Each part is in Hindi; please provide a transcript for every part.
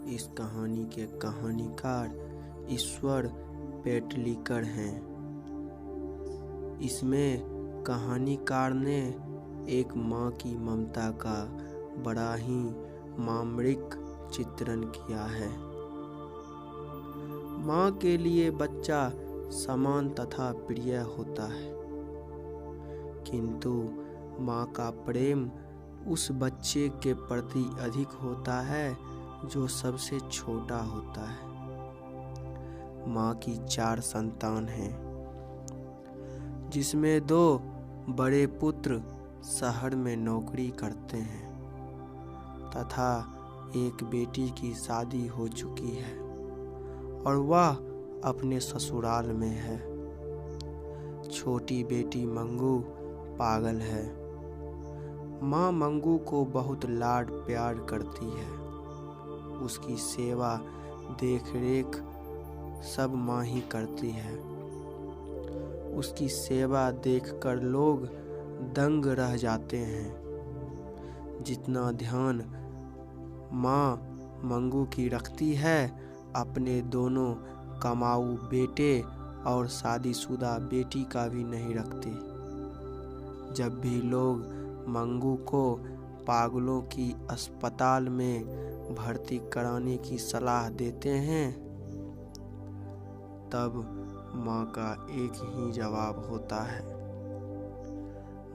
इस कहानी के कहानीकार ईश्वर पेटलीकर हैं। इसमें कहानीकार ने एक माँ की ममता का बड़ा ही मार्मिक चित्रण किया है। माँ के लिए बच्चा समान तथा प्रिय होता है, किंतु माँ का प्रेम उस बच्चे के प्रति अधिक होता है जो सबसे छोटा होता है। माँ की 4 संतान हैं, जिसमें 2 बड़े पुत्र शहर में नौकरी करते हैं तथा एक बेटी की शादी हो चुकी है और वह अपने ससुराल में है। छोटी बेटी मंगू पागल है। माँ मंगू को बहुत लाड प्यार करती है। उसकी सेवा देखरेख सब माँ ही करती है। उसकी सेवा देखकर लोग दंग रह जाते हैं। जितना ध्यान माँ मंगू की रखती है, अपने दोनों कमाऊ बेटे और शादीशुदा बेटी का भी नहीं रखती। जब भी लोग मंगू को पागलों की अस्पताल में भर्ती कराने की सलाह देते हैं, तब माँ का एक ही जवाब होता है,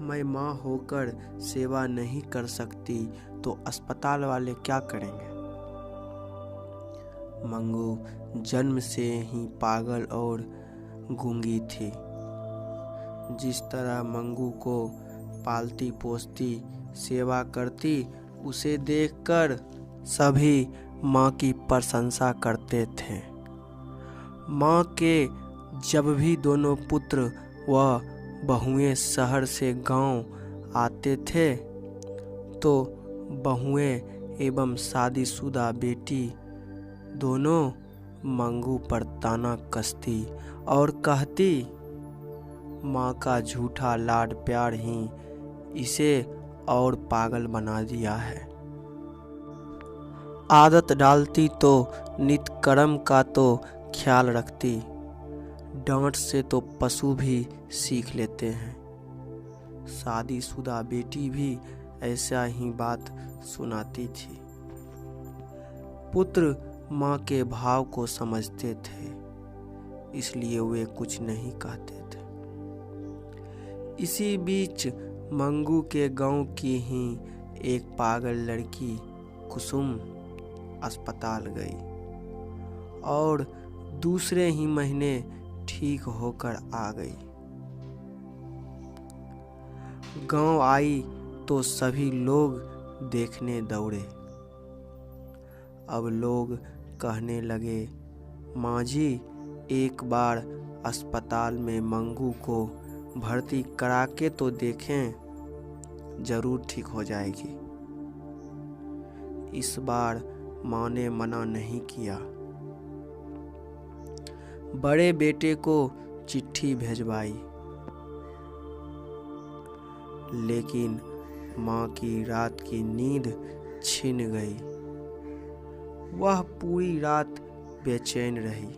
मैं माँ होकर सेवा नहीं कर सकती तो अस्पताल वाले क्या करेंगे। मंगू जन्म से ही पागल और गूंगी थी। जिस तरह मंगू को पालती पोसती सेवा करती, उसे देखकर सभी माँ की प्रशंसा करते थे। माँ के जब भी दोनों पुत्र व बहुएं शहर से गांव आते थे, तो बहुएं एवं शादीशुदा बेटी दोनों मंगू पर ताना कसती और कहती, माँ का झूठा लाड प्यार ही इसे और पागल बना दिया है। आदत डालती तो नित कर्म का तो ख्याल रखती, डांट से तो पशु भी सीख लेते हैं। शादीशुदा बेटी भी ऐसा ही बात सुनाती थी। पुत्र माँ के भाव को समझते थे, इसलिए वे कुछ नहीं कहते थे। इसी बीच मंगू के गांव की ही एक पागल लड़की कुसुम अस्पताल गई और दूसरे ही महीने ठीक होकर आ गई। गांव आई तो सभी लोग देखने दौड़े। अब लोग कहने लगे, माँ जी एक बार अस्पताल में मंगू को भर्ती करा के तो देखें, जरूर ठीक हो जाएगी। इस बार माँ ने मना नहीं किया। बड़े बेटे को चिट्ठी भेजवाई, लेकिन माँ की रात की नींद छिन गई। वह पूरी रात बेचैन रही,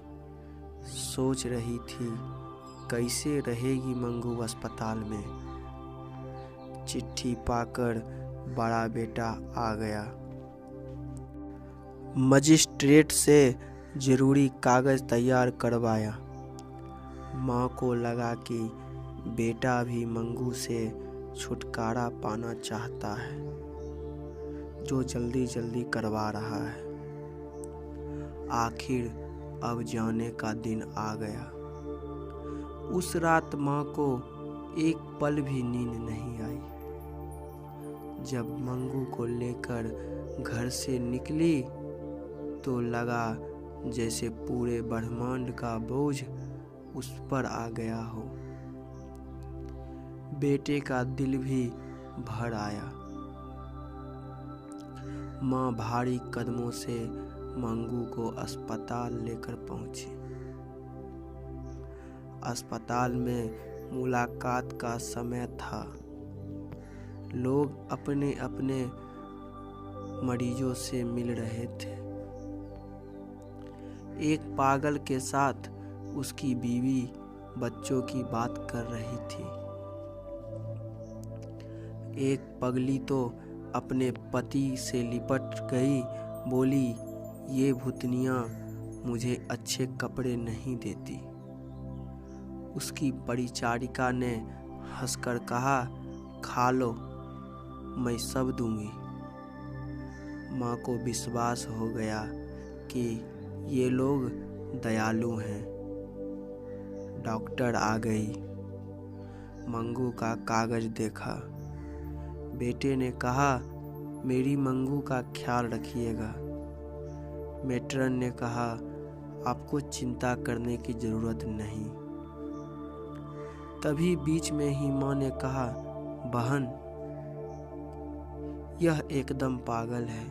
सोच रही थी कैसे रहेगी मंगू अस्पताल में। चिट्ठी पाकर बड़ा बेटा आ गया। मजिस्ट्रेट से जरूरी कागज तैयार करवाया। माँ को लगा कि बेटा भी मंगू से छुटकारा पाना चाहता है, जो जल्दी जल्दी करवा रहा है। आखिर अब जाने का दिन आ गया। उस रात माँ को एक पल भी नींद नहीं आई। जब मंगू को लेकर घर से निकली तो लगा जैसे पूरे ब्रह्मांड का बोझ उस पर आ गया हो। बेटे का दिल भी भर आया। माँ भारी कदमों से मंगू को अस्पताल लेकर पहुंची। अस्पताल में मुलाकात का समय था। लोग अपने अपने मरीजों से मिल रहे थे। एक पागल के साथ उसकी बीवी बच्चों की बात कर रही थी। एक पगली तो अपने पति से लिपट गई, बोली, ये भूतनियाँ मुझे अच्छे कपड़े नहीं देती। उसकी परिचारिका ने हंसकर कहा, खा लो, मैं सब दूंगी। माँ को विश्वास हो गया कि ये लोग दयालु हैं। डॉक्टर आ गई। मंगू का कागज देखा। बेटे ने कहा, मेरी मंगू का ख्याल रखिएगा। मैट्रन ने कहा, आपको चिंता करने की जरूरत नहीं। तभी बीच में ही माँ ने कहा, बहन, यह एकदम पागल है,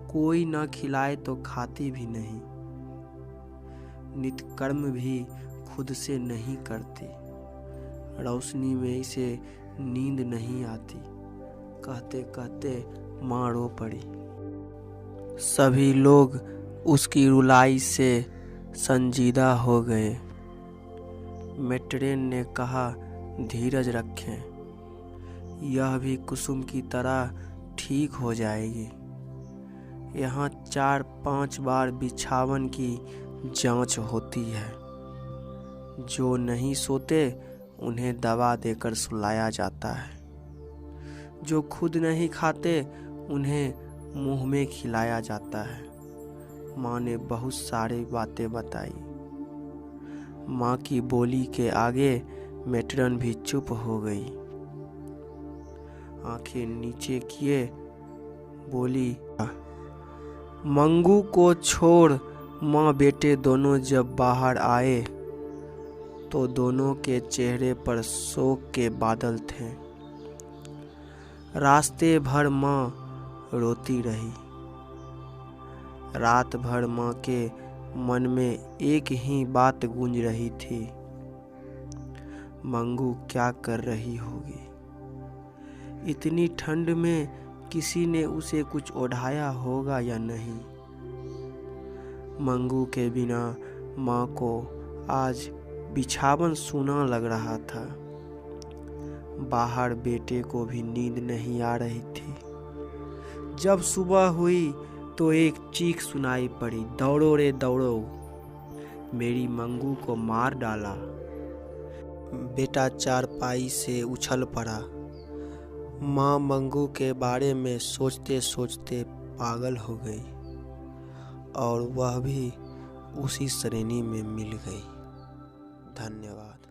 कोई न खिलाए तो खाती भी नहीं, नित्य कर्म भी खुद से नहीं करती, रोशनी में इसे नींद नहीं आती। कहते कहते माँ रो पड़ी। सभी लोग उसकी रुलाई से संजीदा हो गए। मैट्रेन ने कहा, धीरज रखें, यह भी कुसुम की तरह ठीक हो जाएगी। यहाँ 4-5 बार बिछावन की जांच होती है। जो नहीं सोते उन्हें दवा देकर सुलाया जाता है। जो खुद नहीं खाते उन्हें मुंह में खिलाया जाता है। माँ ने बहुत सारी बातें बताई। माँ की बोली के आगे मैट्रन भी चुप हो गई। आंखें नीचे किए बोली, मंगू को छोड़ माँ बेटे दोनों जब बाहर आए तो दोनों के चेहरे पर शोक के बादल थे। रास्ते भर माँ रोती रही। रात भर माँ के मन में एक ही बात गूंज रही थी, मंगू क्या कर रही होगी। इतनी ठंड में किसी ने उसे कुछ ओढ़ाया होगा या नहीं। मंगू के बिना माँ को आज बिछावन सूना लग रहा था। बाहर बेटे को भी नींद नहीं आ रही थी। जब सुबह हुई तो एक चीख सुनाई पड़ी, दौड़ो रे दौड़ो, मेरी मंगू को मार डाला। बेटा चारपाई से उछल पड़ा। माँ मंगू के बारे में सोचते सोचते पागल हो गई और वह भी उसी श्रेणी में मिल गई। धन्यवाद।